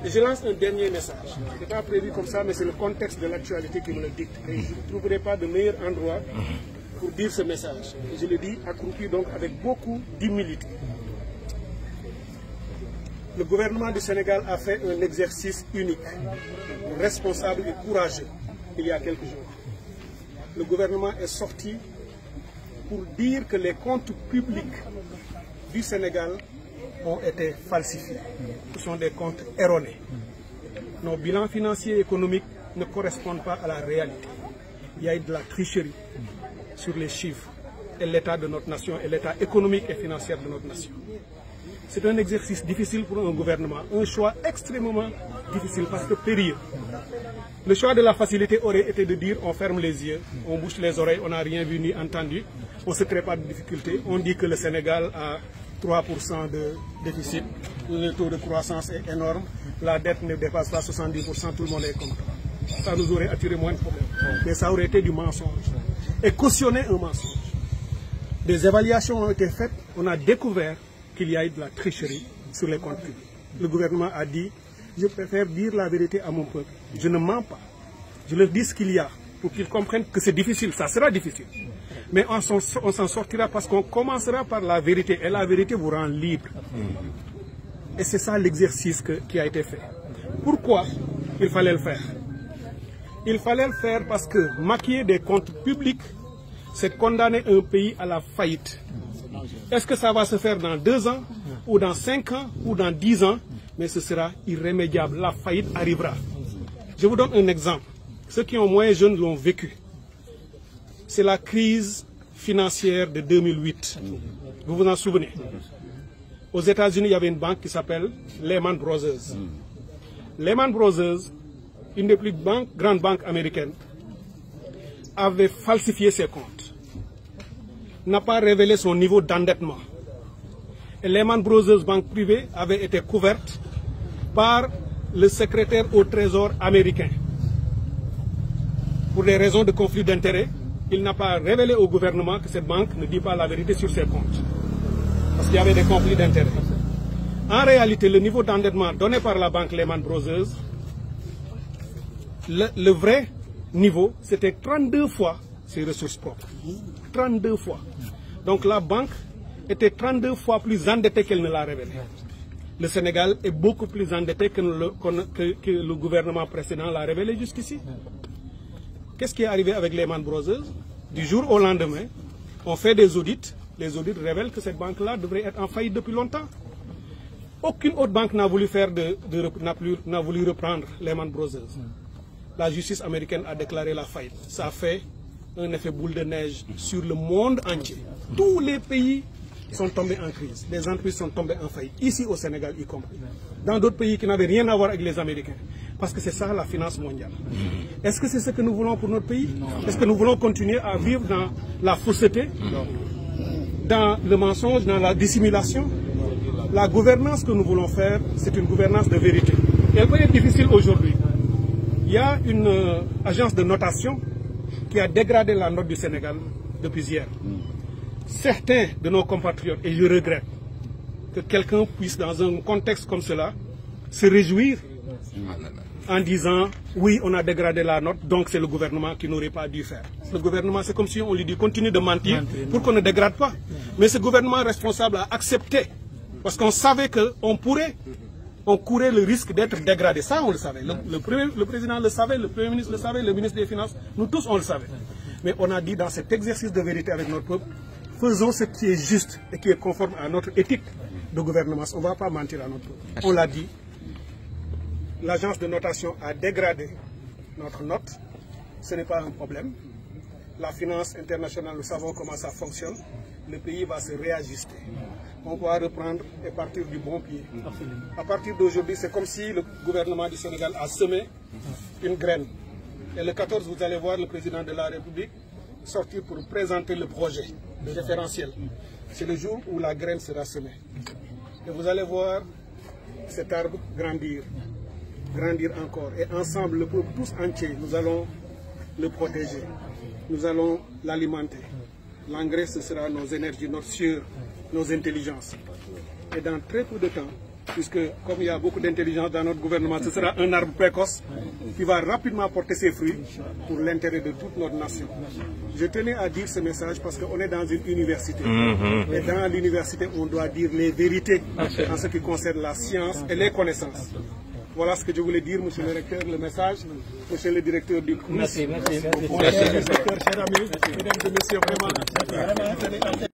Et je lance un dernier message. Ce n'est pas prévu comme ça, mais c'est le contexte de l'actualité qui me le dicte. Et je ne trouverai pas de meilleur endroit pour dire ce message. Et je le dis accroupi donc avec beaucoup d'humilité. Le gouvernement du Sénégal a fait un exercice unique, responsable et courageux il y a quelques jours. Le gouvernement est sorti pour dire que les comptes publics du Sénégal ont été falsifiés. Ce sont des comptes erronés. Nos bilans financiers et économiques ne correspondent pas à la réalité. Il y a eu de la tricherie sur les chiffres et l'état de notre nation et l'état économique et financier de notre nation. C'est un exercice difficile pour un gouvernement, un choix extrêmement difficile parce que périlleux. Le choix de la facilité aurait été de dire on ferme les yeux, on bouche les oreilles, on n'a rien vu ni entendu, on ne se crée pas de difficultés, on dit que le Sénégal a 3% de déficit, le taux de croissance est énorme, la dette ne dépasse pas 70%, tout le monde est content. Ça nous aurait attiré moins de problèmes. Mais ça aurait été du mensonge. Et cautionner un mensonge. Des évaluations ont été faites, on a découvert qu'il y a eu de la tricherie sur les comptes publics. Le gouvernement a dit, je préfère dire la vérité à mon peuple. Je ne mens pas. Je leur dis ce qu'il y a pour qu'ils comprennent que c'est difficile. Ça sera difficile. Mais on s'en sortira parce qu'on commencera par la vérité. Et la vérité vous rend libre. Et c'est ça l'exercice qui a été fait. Pourquoi il fallait le faire? Il fallait le faire parce que maquiller des comptes publics, c'est condamner un pays à la faillite. Est-ce que ça va se faire dans 2 ans, ou dans 5 ans, ou dans 10 ans? Mais ce sera irrémédiable. La faillite arrivera. Je vous donne un exemple. Ceux qui ont moins jeunes l'ont vécu. C'est la crise financière de 2008. Vous vous en souvenez? Aux États-Unis, il y avait une banque qui s'appelle Lehman Brothers. Lehman Brothers, une des plus grandes banques américaines, avait falsifié ses comptes. N'a pas révélé son niveau d'endettement. Et Lehman Brothers, banque privée, avait été couverte par le secrétaire au Trésor américain. Pour des raisons de conflit d'intérêts, il n'a pas révélé au gouvernement que cette banque ne dit pas la vérité sur ses comptes. Parce qu'il y avait des conflits d'intérêts. En réalité, le niveau d'endettement donné par la banque Lehman Brothers, le vrai niveau, c'était 32 fois ses ressources propres. 32 fois. Donc la banque était 32 fois plus endettée qu'elle ne l'a révélé. Le Sénégal est beaucoup plus endetté que le gouvernement précédent l'a révélé jusqu'ici. Qu'est-ce qui est arrivé avec Lehman Brothers? Du jour au lendemain, on fait des audits. Les audits révèlent que cette banque-là devrait être en faillite depuis longtemps. Aucune autre banque n'a voulu n'a voulu reprendre Lehman Brothers. La justice américaine a déclaré la faillite. Ça a fait un effet boule de neige sur le monde entier. Tous les pays sont tombés en crise. Les entreprises sont tombées en faillite, ici au Sénégal y compris. Dans d'autres pays qui n'avaient rien à voir avec les Américains. Parce que c'est ça la finance mondiale. Est-ce que c'est ce que nous voulons pour notre pays? Est-ce que nous voulons continuer à vivre dans la fausseté, dans le mensonge, dans la dissimulation? La gouvernance que nous voulons faire, c'est une gouvernance de vérité. Et elle peut être difficile aujourd'hui. Il y a une agence de notation qui a dégradé la note du Sénégal depuis hier. Certains de nos compatriotes, et je regrette, que quelqu'un puisse, dans un contexte comme cela, se réjouir en disant « oui, on a dégradé la note, donc c'est le gouvernement qui n'aurait pas dû faire ». Le gouvernement, c'est comme si on lui dit « continue de mentir pour qu'on ne dégrade pas ». Mais ce gouvernement responsable a accepté, parce qu'on savait qu'on courait le risque d'être dégradé. Ça, on le savait. Le président le savait, le Premier ministre le savait, le ministre des Finances, nous tous, on le savait. Mais on a dit dans cet exercice de vérité avec notre peuple, faisons ce qui est juste et qui est conforme à notre éthique de gouvernement. On ne va pas mentir à notre peuple. On l'a dit. L'agence de notation a dégradé notre note. Ce n'est pas un problème. La finance internationale, nous savons comment ça fonctionne. Le pays va se réajuster. On va reprendre et partir du bon pied. À partir d'aujourd'hui, c'est comme si le gouvernement du Sénégal a semé une graine. Et le 14, vous allez voir le président de la République sortir pour présenter le projet, le référentiel. C'est le jour où la graine sera semée. Et vous allez voir cet arbre grandir. Grandir encore. Et ensemble, le peuple tous entier, nous allons le protéger. Nous allons l'alimenter. L'engrais, ce sera nos énergies, notre sueur, nos intelligences. Et dans très peu de temps, puisque comme il y a beaucoup d'intelligence dans notre gouvernement, ce sera un arbre précoce qui va rapidement porter ses fruits pour l'intérêt de toute notre nation. Je tenais à dire ce message parce qu'on est dans une université. Et dans l'université, on doit dire les vérités en ce qui concerne la science et les connaissances. Voilà ce que je voulais dire, monsieur le recteur, le message, monsieur le directeur du cours. Merci. Cher ami, mesdames et messieurs, vraiment.